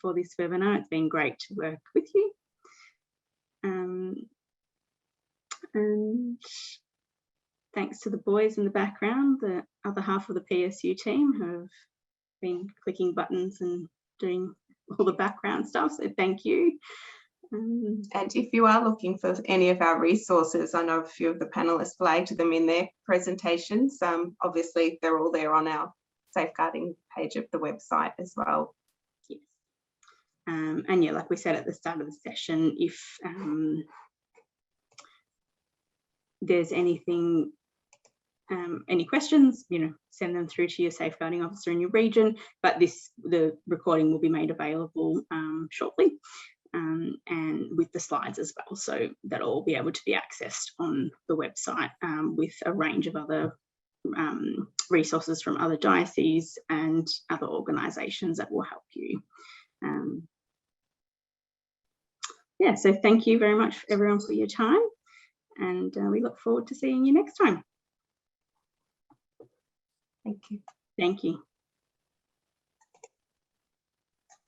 for this webinar. It's been great to work with you. And thanks to the boys in the background, the other half of the PSU team who have been clicking buttons and doing all the background stuff, so thank you. And if you are looking for any of our resources, I know a few of the panelists flagged them in their presentations. Obviously, they're all there on our safeguarding page of the website as well. Yes. And yeah, like we said at the start of the session, if there's anything, any questions, send them through to your safeguarding officer in your region, but the recording will be made available shortly. And with the slides as well, so that'll all be able to be accessed on the website with a range of other resources from other dioceses and other organisations that will help you. Yeah, so thank you very much everyone for your time, and we look forward to seeing you next time. Thank you. Thank you.